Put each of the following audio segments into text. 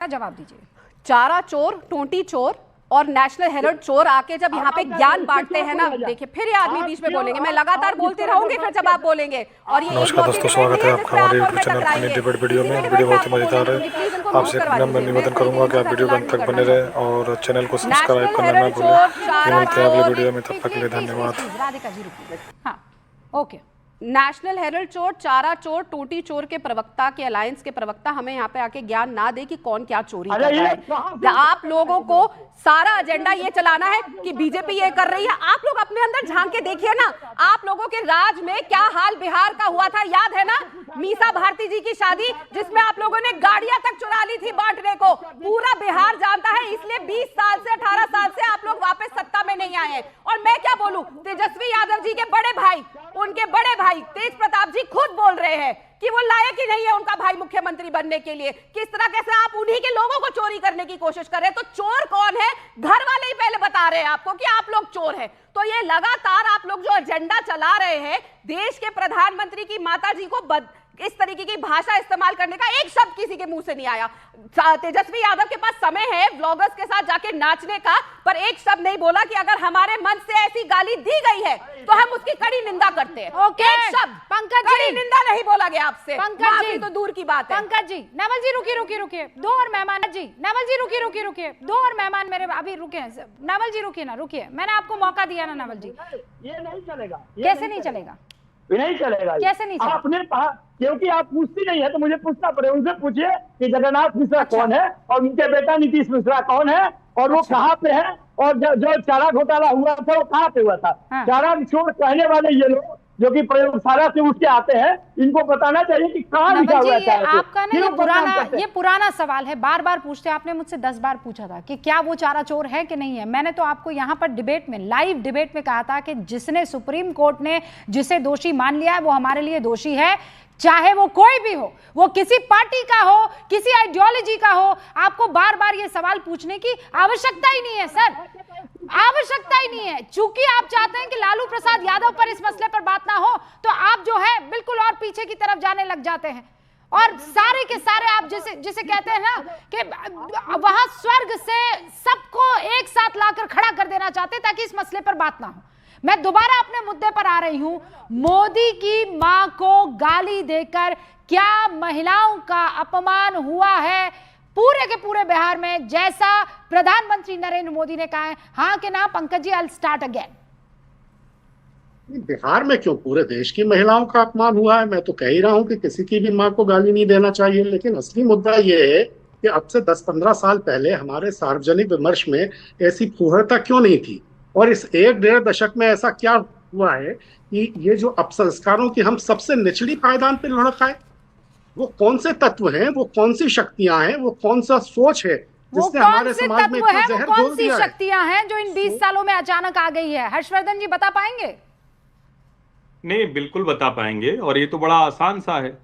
क्या जवाब दीजिए। चारा चोर, टोंटी चोर और नेशनल हेराल्ड चोर आके जब यहाँ पे ज्ञान बांटते हैं ना, देखिए फिर ये आदमी बीच में बोलेंगे, मैं लगातार बोलती रहूंगी फिर जब आप बोलेंगे। और ये नमस्कार दोस्तों, स्वागत है आपका हमारे YouTube channel funny debate video में। वीडियो बहुत ही मजेदार है। आपसे मैं निवेदन करूंगा कि आप वीडियो के अंत तक बने रहे और चैनल को सब्सक्राइब करना ना भूलें। मिलते हैं अगले वीडियो में, तब तक के लिए धन्यवाद। राधिका जी रुकिए। हाँ ओके। नेशनल हेराल्ड चोर, चारा चोर, टोटी चोर के प्रवक्ता के अलायंस के प्रवक्ता हमें यहाँ पे आके ज्ञान ना दे कि कौन क्या चोरी कर रहा है। आप लोगों को सारा एजेंडा ये चलाना है कि बीजेपी ये कर रही है। आप लोग अपने अंदर झांक के देखिए ना, आप लोगों के राज में क्या हाल बिहार का हुआ था, याद है ना? मीसा भारती जी की शादी जिसमें आप लोगों ने गाड़ियां तक चुरा ली थी बांटने को, पूरा बिहार जानता है। इसलिए 20 साल से 18 साल से आप लोग वापस सत्ता में नहीं आए। और मैं क्या बोलूं, तेजस्वी यादव जी के बड़े भाई, उनके बड़े भाई तेज प्रताप जी खुद बोल रहे हैं कि वो लायक ही नहीं है उनका भाई मुख्यमंत्री बनने के लिए। किस तरह कैसे आप उन्हीं के लोगों को चोरी करने की कोशिश कर रहे हैं। तो चोर कौन है, घर वाले ही पहले बता रहे हैं आपको कि आप लोग चोर हैं। तो ये लगातार आप लोग जो एजेंडा चला रहे हैं, देश के प्रधानमंत्री की माता जी को इस तरीके की भाषा इस्तेमाल करने का एक शब्द किसी के मुंह से नहीं आया। तेजस्वी यादव के पास समय है व्लॉगर्स के साथ जाके नाचने का, पर एक शब्द नहीं बोला कि अगर हमारे मन से ऐसी गाली दी गई है तो हम उसकी कड़ी निंदा करते हैं। ओके। एक शब्द पंकज कड़ी जी, निंदा नहीं बोला गया आपसे। पंकज जी तो दूर की बात है। पंकज जी, नवल जी रुकिए। दो और मेहमान जी, नवल जी रुकिए। दो और मेहमान मेरे अभी रुके। नवल जी रुकिए ना, रुकिए, मैंने आपको मौका दिया ना नवल जी। ये नहीं चलेगा। कैसे नहीं चलेगा? नहीं चलेगा। कैसे नहीं चलेगा? आपने क्योंकि आप पूछती नहीं है तो मुझे पूछना पड़े। उनसे पूछिए कि जगन्नाथ मिश्रा कौन है और उनके बेटा नीतीश मिश्रा कौन है और वो कहाँ पे है, और जो चारा घोटाला हुआ था वो कहाँ पे हुआ था। चारा चोर कहने वाले ये लोग जो कि प्रयोगशाला से उठ के आते हैं, इनको बताना चाहिए कि कहाँ लिखा हुआ है। आपका ना ये पुराना सवाल है, बार बार पूछते हैं। आपने मुझसे 10 बार पूछा था कि क्या वो चारा चोर है कि नहीं है। मैंने तो आपको यहाँ पर डिबेट में, लाइव डिबेट में कहा था कि जिसने सुप्रीम कोर्ट ने जिसे दोषी मान लिया है वो हमारे लिए दोषी है, चाहे वो कोई भी हो, वो किसी पार्टी का हो, किसी आइडियोलॉजी का हो। आपको बार बार ये सवाल पूछने की आवश्यकता ही नहीं है सर, आवश्यकता ही नहीं है। चूंकि आप चाहते हैं कि लालू प्रसाद यादव पर इस मसले पर बात ना हो, तो आप जो है बिल्कुल और पीछे की तरफ जाने लग जाते हैं और सारे के सारे आप जिसे कहते हैं ना कि वहां स्वर्ग से सबको एक साथ लाकर खड़ा कर देना चाहते हैं ताकि इस मसले पर बात ना हो। मैं दोबारा अपने मुद्दे पर आ रही हूं। मोदी की मां को गाली देकर क्या महिलाओं का अपमान हुआ है पूरे के पूरे बिहार में, जैसा प्रधानमंत्री नरेंद्र मोदी ने कहा है? हाँ कि ना Pankaj ji? I will start again. Bihar में क्यों, पूरे देश की महिलाओं का अपमान हुआ है। मैं तो कह ही रहा हूं कि किसी की भी मां को गाली नहीं देना चाहिए। लेकिन असली मुद्दा ये है कि अब से 10-15 साल पहले हमारे सार्वजनिक विमर्श में ऐसी फूहड़ता क्यों नहीं थी, और इस 1-1.5 दशक में ऐसा क्या हुआ है कि ये जो अपसंस्कारों की हम सबसे निचली पायदान पर लुढ़क आए, वो कौन से तत्व हैं, वो कौन सी शक्तियां हैं, वो कौन सा सोच है जिसने हमारे समाज में इतना जहर घोल दिया है? कौन सी शक्तियां हैं जो इन 20 सालों में अचानक आ गई है? हर्षवर्धन जी बता पाएंगे? नहीं, बिल्कुल बता पाएंगे, और ये तो बड़ा आसान सा है।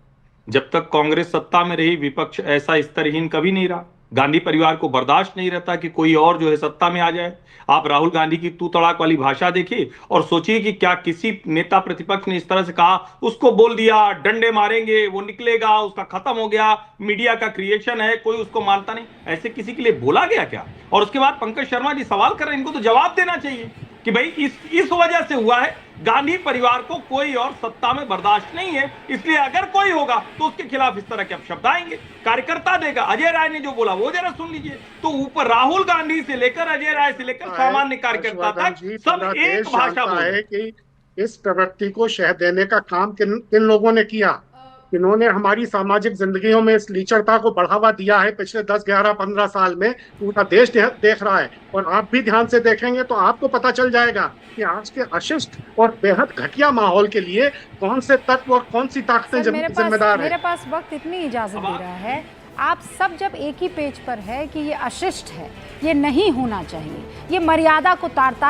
जब तक कांग्रेस सत्ता में रही, विपक्ष ऐसा स्तरहीन कभी नहीं रहा। गांधी परिवार को बर्दाश्त नहीं रहता कि कोई और जो है सत्ता में आ जाए। आप राहुल गांधी की तू तड़ाक वाली भाषा देखिए और सोचिए कि क्या किसी नेता प्रतिपक्ष ने इस तरह से कहा, उसको बोल दिया डंडे मारेंगे, वो निकलेगा, उसका खत्म हो गया, मीडिया का क्रिएशन है, कोई उसको मानता नहीं, ऐसे किसी के लिए बोला गया क्या? और उसके बाद पंकज शर्मा जी सवाल कर रहे हैं, इनको तो जवाब देना चाहिए कि भाई इस वजह से हुआ है। गांधी परिवार को कोई और सत्ता में बर्दाश्त नहीं है, इसलिए अगर कोई होगा तो उसके खिलाफ इस तरह के अपशब्द आएंगे। कार्यकर्ता देगा। अजय राय ने जो बोला वो जरा सुन लीजिए। तो ऊपर राहुल गांधी से लेकर अजय राय से लेकर सामान्य कार्यकर्ता तक सब एक भाषा बोल रहे हैं कि इस प्रवृत्ति को शह देने का काम किन लोगों ने किया, इन्होंने हमारी सामाजिक जिंदगियों में इस लीचरता को बढ़ावा दिया है। पिछले 10, 11, 15 साल में पूरा देश देख रहा है, और आप भी ध्यान से देखेंगे तो आपको पता चल जाएगा कि आज के अशिष्ट और बेहद घटिया माहौल के लिए कौन से तत्व और कौन सी ताकतें जिम्मेदार हैं। मेरे पास वक्त इतनी इजाजत दे रहा है। आप सब जब एक ही पेज पर है कि ये अशिष्ट है, ये नहीं होना चाहिए, ये मर्यादा को तारता